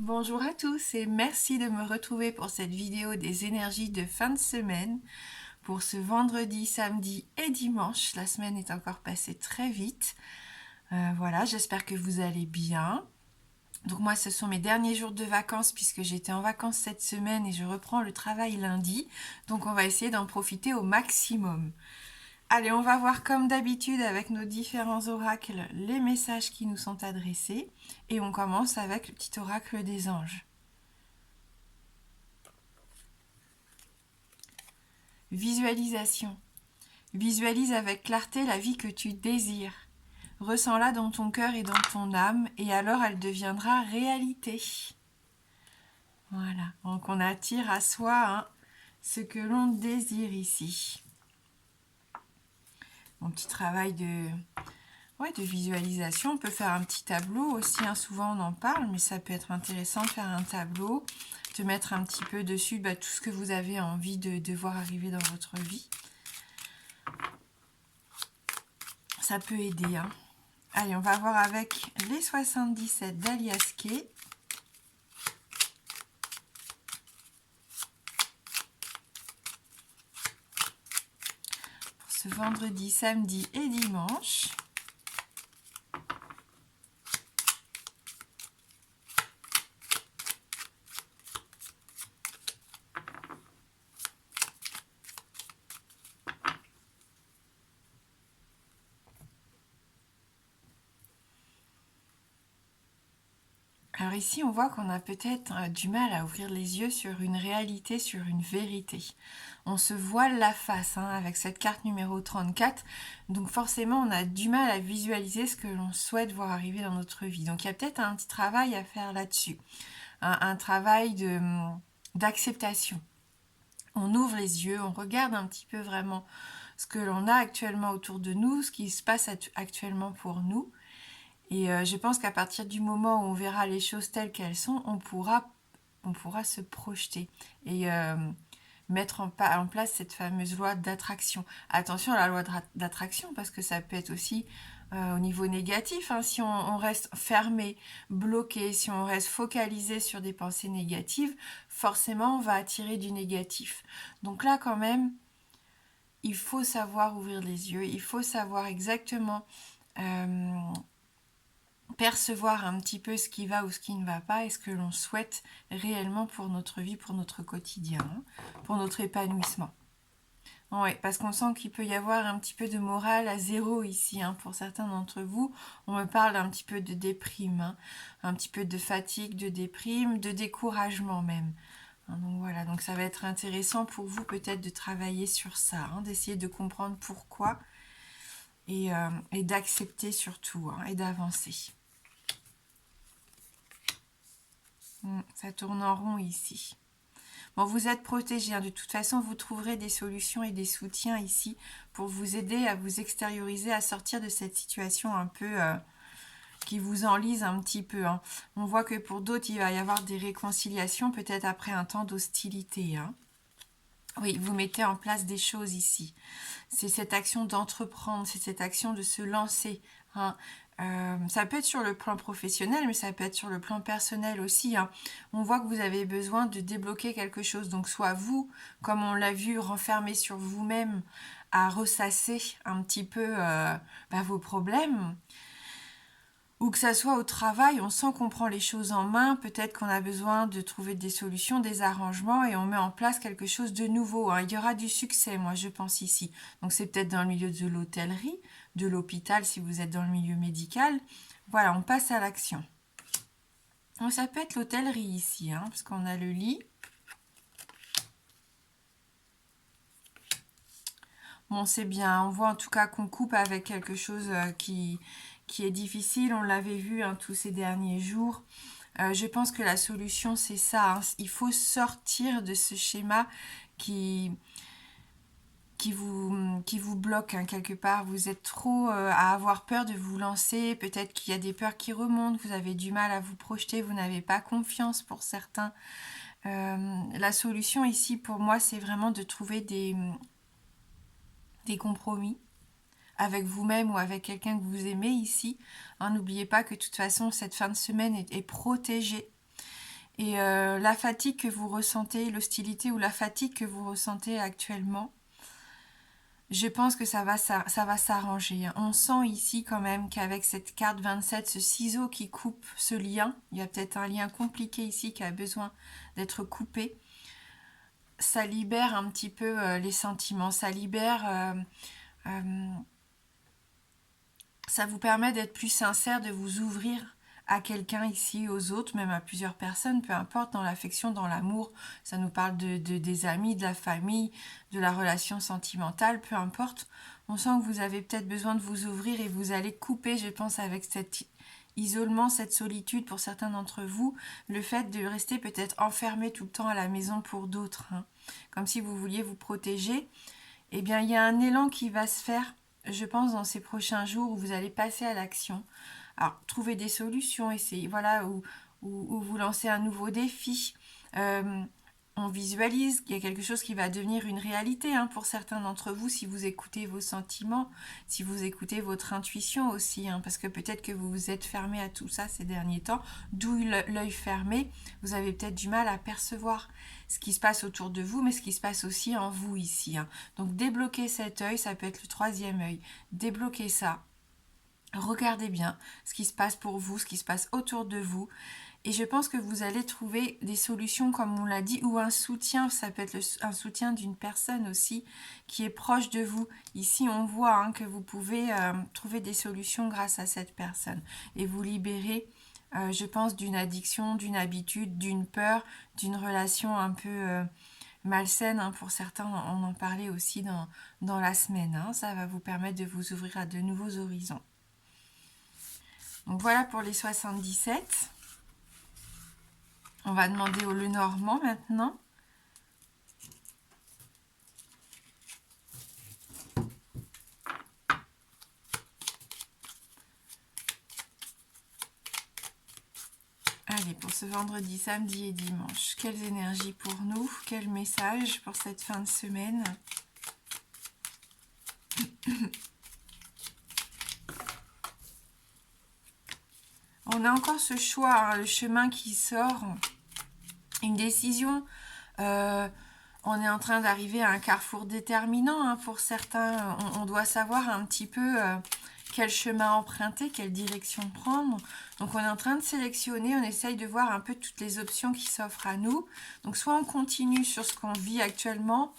Bonjour à tous et merci de me retrouver pour cette vidéo des énergies de fin de semaine. Pour ce vendredi, samedi et dimanche, la semaine est encore passée très vite. Voilà, j'espère que vous allez bien. Donc moi, ce sont mes derniers jours de vacances puisque j'étais en vacances cette semaine et je reprends le travail lundi. Donc on va essayer d'en profiter au maximum. Allez, on va voir comme d'habitude avec nos différents oracles les messages qui nous sont adressés. Et on commence avec le petit oracle des anges. Visualisation. Visualise avec clarté la vie que tu désires. Ressens-la dans ton cœur et dans ton âme, et alors elle deviendra réalité. Voilà, donc on attire à soi ce que l'on désire ici. Mon petit travail de visualisation, on peut faire un petit tableau aussi, souvent on en parle, mais ça peut être intéressant de faire un tableau, de mettre un petit peu dessus tout ce que vous avez envie de voir arriver dans votre vie. Ça peut aider. Allez, on va voir avec les 77 d'Alias Kay. Pour ce vendredi, samedi et dimanche. Alors ici, on voit qu'on a peut-être du mal à ouvrir les yeux sur une réalité, sur une vérité. On se voile la face avec cette carte numéro 34. Donc forcément, on a du mal à visualiser ce que l'on souhaite voir arriver dans notre vie. Donc il y a peut-être un petit travail à faire là-dessus. Un travail d'acceptation. On ouvre les yeux, on regarde un petit peu vraiment ce que l'on a actuellement autour de nous, ce qui se passe actuellement pour nous. Et je pense qu'à partir du moment où on verra les choses telles qu'elles sont, on pourra se projeter et mettre en place cette fameuse loi d'attraction. Attention à la loi d'attraction, parce que ça peut être aussi au niveau négatif. Si on reste fermé, bloqué, si on reste focalisé sur des pensées négatives, forcément on va attirer du négatif. Donc là quand même, il faut savoir ouvrir les yeux, il faut savoir exactement percevoir un petit peu ce qui va ou ce qui ne va pas et ce que l'on souhaite réellement pour notre vie, pour notre quotidien, pour notre épanouissement. Ouais, parce qu'on sent qu'il peut y avoir un petit peu de morale à zéro ici. Pour certains d'entre vous, on me parle un petit peu de déprime, un petit peu de fatigue, de déprime, de découragement même. Donc voilà, donc ça va être intéressant pour vous peut-être de travailler sur ça, d'essayer de comprendre pourquoi et d'accepter surtout et d'avancer. Ça tourne en rond ici. Bon, vous êtes protégés. De toute façon, vous trouverez des solutions et des soutiens ici pour vous aider à vous extérioriser, à sortir de cette situation un peu qui vous enlise un petit peu. On voit que pour d'autres, il va y avoir des réconciliations, peut-être après un temps d'hostilité. Oui, vous mettez en place des choses ici. C'est cette action d'entreprendre, c'est cette action de se lancer. Ça peut être sur le plan professionnel, mais ça peut être sur le plan personnel aussi. On voit que vous avez besoin de débloquer quelque chose. Donc soit vous, comme on l'a vu, renfermé sur vous-même, à ressasser un petit peu vos problèmes, ou que ça soit au travail, on sent qu'on prend les choses en main, peut-être qu'on a besoin de trouver des solutions, des arrangements, et on met en place quelque chose de nouveau. Il y aura du succès, moi je pense ici. Donc c'est peut-être dans le milieu de l'hôtellerie, de l'hôpital si vous êtes dans le milieu médical. Voilà, on passe à l'action. Donc ça peut être l'hôtellerie ici, parce qu'on a le lit. Bon, c'est bien, on voit en tout cas qu'on coupe avec quelque chose qui est difficile. On l'avait vu tous ces derniers jours. Je pense que la solution, c'est ça. Il faut sortir de ce schéma qui vous bloque quelque part. Vous êtes trop à avoir peur de vous lancer. Peut-être qu'il y a des peurs qui remontent. Vous avez du mal à vous projeter. Vous n'avez pas confiance pour certains. La solution ici, pour moi, c'est vraiment de trouver des compromis avec vous-même ou avec quelqu'un que vous aimez ici. N'oubliez pas que de toute façon, cette fin de semaine est protégée. Et la fatigue que vous ressentez, l'hostilité ou la fatigue que vous ressentez actuellement, je pense que ça va s'arranger. On sent ici quand même qu'avec cette carte 27, ce ciseau qui coupe ce lien, il y a peut-être un lien compliqué ici qui a besoin d'être coupé. Ça libère un petit peu les sentiments, ça libère... ça vous permet d'être plus sincère, de vous ouvrir à quelqu'un ici, aux autres, même à plusieurs personnes, peu importe, dans l'affection, dans l'amour. Ça nous parle des amis, de la famille, de la relation sentimentale, peu importe. On sent que vous avez peut-être besoin de vous ouvrir et vous allez couper, je pense, avec cet isolement, cette solitude pour certains d'entre vous, le fait de rester peut-être enfermé tout le temps à la maison pour d'autres, hein, comme si vous vouliez vous protéger. Eh bien, il y a un élan qui va se faire, je pense, dans ces prochains jours où vous allez passer à l'action. Alors, trouver des solutions, essayer, voilà, ou vous lancer un nouveau défi. On visualise qu'il y a quelque chose qui va devenir une réalité, hein, pour certains d'entre vous, si vous écoutez vos sentiments, si vous écoutez votre intuition aussi, hein, parce que peut-être que vous vous êtes fermé à tout ça ces derniers temps, d'où l'œil fermé, vous avez peut-être du mal à percevoir ce qui se passe autour de vous, mais ce qui se passe aussi en vous ici, hein. Donc débloquer cet œil, ça peut être le troisième œil, débloquer ça. Regardez bien ce qui se passe pour vous, ce qui se passe autour de vous. Et je pense que vous allez trouver des solutions, comme on l'a dit, ou un soutien. Ça peut être un soutien d'une personne aussi qui est proche de vous. Ici, on voit, hein, que vous pouvez trouver des solutions grâce à cette personne. Et vous libérer, je pense, d'une addiction, d'une habitude, d'une peur, d'une relation un peu... malsaine, hein, pour certains, on en parlait aussi dans la semaine, hein. Ça va vous permettre de vous ouvrir à de nouveaux horizons. Donc voilà pour les 77. On va demander au Lenormand maintenant. Allez, pour ce vendredi, samedi et dimanche, quelles énergies pour nous? Quel message pour cette fin de semaine? On a encore ce choix, hein, le chemin qui sort, une décision. On est en train d'arriver à un carrefour déterminant, hein, pour certains. On doit savoir un petit peu quel chemin emprunter, quelle direction prendre. Donc on est en train de sélectionner, on essaye de voir un peu toutes les options qui s'offrent à nous. Donc soit on continue sur ce qu'on vit actuellement,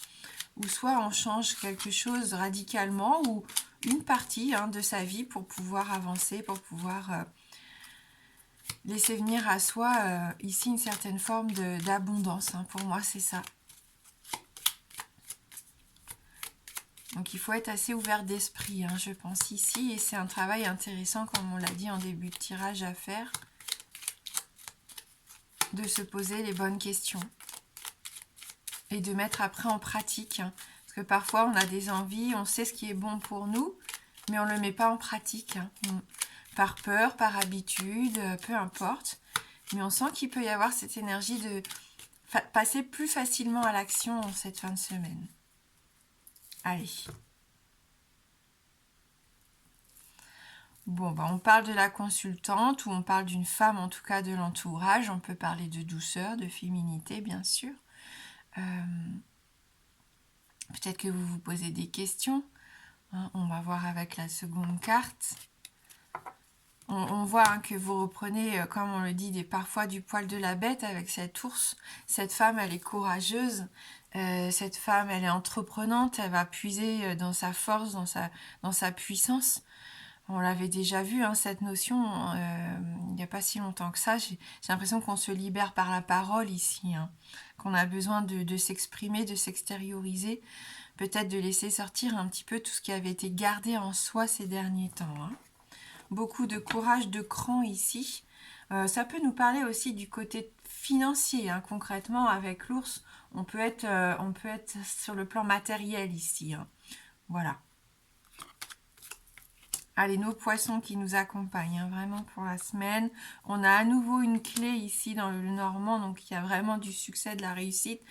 ou soit on change quelque chose radicalement, ou une partie, hein, de sa vie pour pouvoir avancer, pour pouvoir... laisser venir à soi ici une certaine forme d'abondance, hein. Pour moi, c'est ça. Donc, il faut être assez ouvert d'esprit, hein, je pense, ici. Et c'est un travail intéressant, comme on l'a dit en début de tirage, à faire. De se poser les bonnes questions. Et de mettre après en pratique, hein. Parce que parfois, on a des envies, on sait ce qui est bon pour nous, mais on ne le met pas en pratique, hein. Par peur, par habitude, peu importe. Mais on sent qu'il peut y avoir cette énergie de passer plus facilement à l'action en cette fin de semaine. Allez. Bon, bah on parle de la consultante, ou on parle d'une femme, en tout cas de l'entourage. On peut parler de douceur, de féminité, bien sûr. Peut-être que vous vous posez des questions, hein. On va voir avec la seconde carte. On voit, hein, que vous reprenez, comme on le dit, parfois du poil de la bête avec cet ours. Cette femme, elle est courageuse. Cette femme, elle est entreprenante. Elle va puiser dans sa force, dans sa puissance. On l'avait déjà vu, hein, cette notion, il n'y a pas si longtemps que ça. J'ai l'impression qu'on se libère par la parole ici, hein, qu'on a besoin de s'exprimer, de s'extérioriser, peut-être de laisser sortir un petit peu tout ce qui avait été gardé en soi ces derniers temps, hein. Beaucoup de courage, de cran ici. Ça peut nous parler aussi du côté financier, hein. Concrètement, avec l'ours, on peut être sur le plan matériel ici, hein. Voilà. Allez, nos poissons qui nous accompagnent, hein, vraiment pour la semaine. On a à nouveau une clé ici dans le Normand, donc il y a vraiment du succès, de la réussite,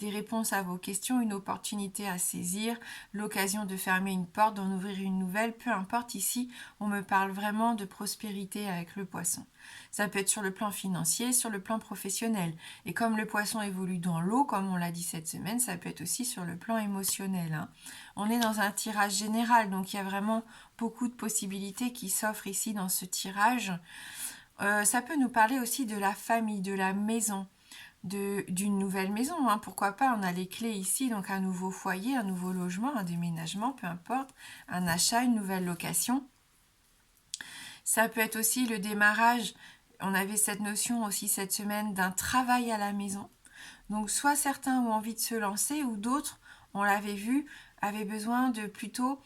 des réponses à vos questions, une opportunité à saisir, l'occasion de fermer une porte, d'en ouvrir une nouvelle, peu importe. Ici, on me parle vraiment de prospérité avec le poisson. Ça peut être sur le plan financier, sur le plan professionnel. Et comme le poisson évolue dans l'eau, comme on l'a dit cette semaine, ça peut être aussi sur le plan émotionnel, hein. On est dans un tirage général, donc il y a vraiment beaucoup de possibilités qui s'offrent ici dans ce tirage. Ça peut nous parler aussi de la famille, de la maison, d'une nouvelle maison, hein. Pourquoi pas, on a les clés ici, donc un nouveau foyer, un nouveau logement, un déménagement, peu importe, un achat, une nouvelle location. Ça peut être aussi le démarrage, on avait cette notion aussi cette semaine d'un travail à la maison. Donc soit certains ont envie de se lancer ou d'autres, on l'avait vu, avaient besoin de plutôt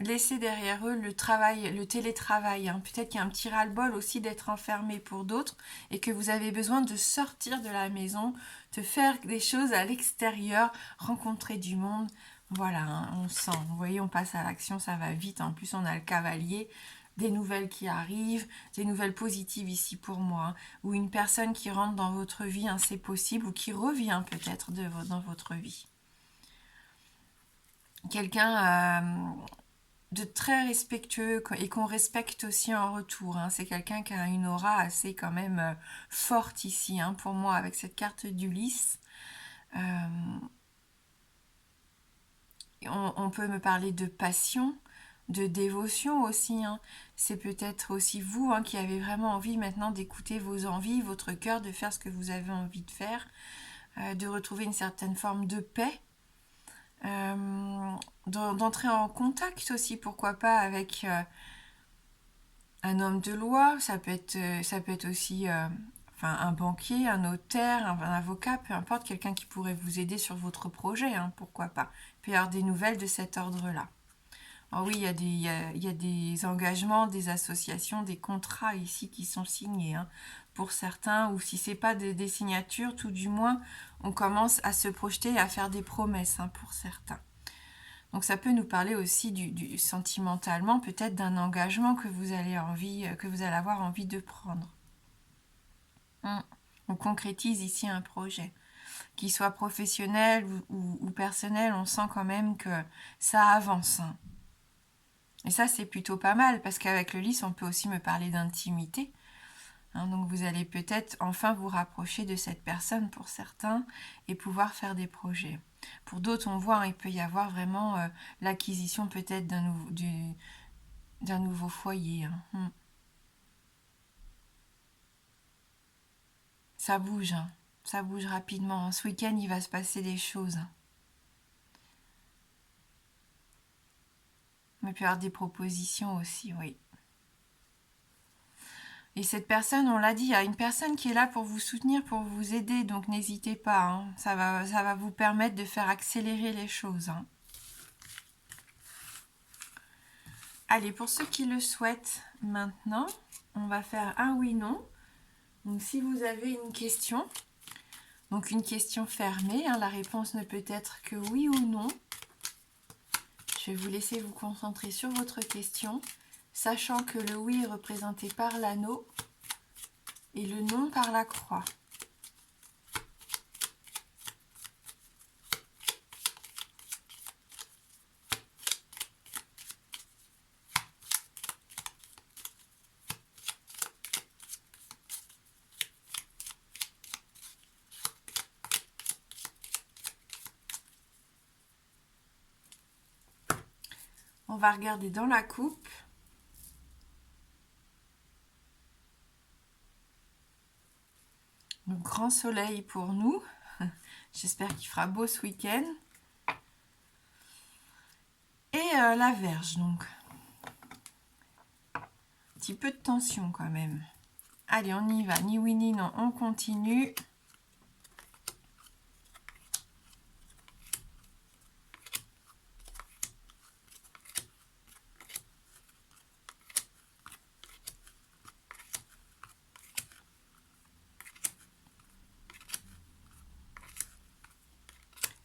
laisser derrière eux le travail, le télétravail, hein. Peut-être qu'il y a un petit ras-le-bol aussi d'être enfermé pour d'autres et que vous avez besoin de sortir de la maison, de faire des choses à l'extérieur, rencontrer du monde. Voilà, hein, on sent. Vous voyez, on passe à l'action, ça va vite. En plus, on a le cavalier, des nouvelles qui arrivent, des nouvelles positives ici pour moi, hein. Ou une personne qui rentre dans votre vie, hein, c'est possible, ou qui revient peut-être dans votre vie. Quelqu'un de très respectueux et qu'on respecte aussi en retour, hein. C'est quelqu'un qui a une aura assez quand même forte ici, hein, pour moi, avec cette carte d'Ulysse. On peut me parler de passion, de dévotion aussi, hein. C'est peut-être aussi vous, hein, qui avez vraiment envie maintenant d'écouter vos envies, votre cœur, de faire ce que vous avez envie de faire, de retrouver une certaine forme de paix. D'entrer en contact aussi, pourquoi pas, avec un homme de loi, ça peut être aussi un banquier, un notaire, un avocat, peu importe, quelqu'un qui pourrait vous aider sur votre projet, hein, pourquoi pas. Il peut y avoir des nouvelles de cet ordre-là. Alors oui, il y a des engagements, des associations, des contrats ici qui sont signés, hein, pour certains, ou si c'est pas des signatures, tout du moins, on commence à se projeter et à faire des promesses, hein, pour certains. Donc ça peut nous parler aussi du sentimentalement, peut-être d'un engagement que vous allez avoir envie de prendre. On concrétise ici un projet. Qu'il soit professionnel ou personnel, on sent quand même que ça avance. Et ça, c'est plutôt pas mal, parce qu'avec le lys, on peut aussi me parler d'intimité. Donc vous allez peut-être enfin vous rapprocher de cette personne pour certains et pouvoir faire des projets. Pour d'autres, on voit, il peut y avoir vraiment l'acquisition peut-être d'un nouveau foyer. Ça bouge, hein. Ça bouge rapidement. Ce week-end, il va se passer des choses. Mais peut y avoir des propositions aussi, oui. Et cette personne, on l'a dit, il y a une personne qui est là pour vous soutenir, pour vous aider, donc n'hésitez pas, hein. Ça va vous permettre de faire accélérer les choses, hein. Allez, pour ceux qui le souhaitent, maintenant, on va faire un oui-non. Donc si vous avez une question, donc une question fermée, hein, la réponse ne peut être que oui ou non. Je vais vous laisser vous concentrer sur votre question, sachant que le oui est représenté par l'anneau et le non par la croix. On va regarder dans la coupe. Le grand soleil pour nous. J'espère qu'il fera beau ce week-end. Et la Vierge, donc. Un petit peu de tension quand même. Allez, on y va. Ni oui ni non, on continue.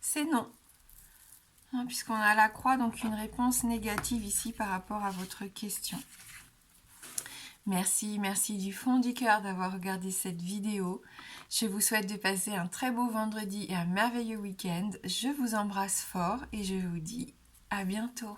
C'est non. Puisqu'on a la croix, donc une réponse négative ici par rapport à votre question. Merci, merci du fond du cœur d'avoir regardé cette vidéo. Je vous souhaite de passer un très beau vendredi et un merveilleux week-end. Je vous embrasse fort et je vous dis à bientôt.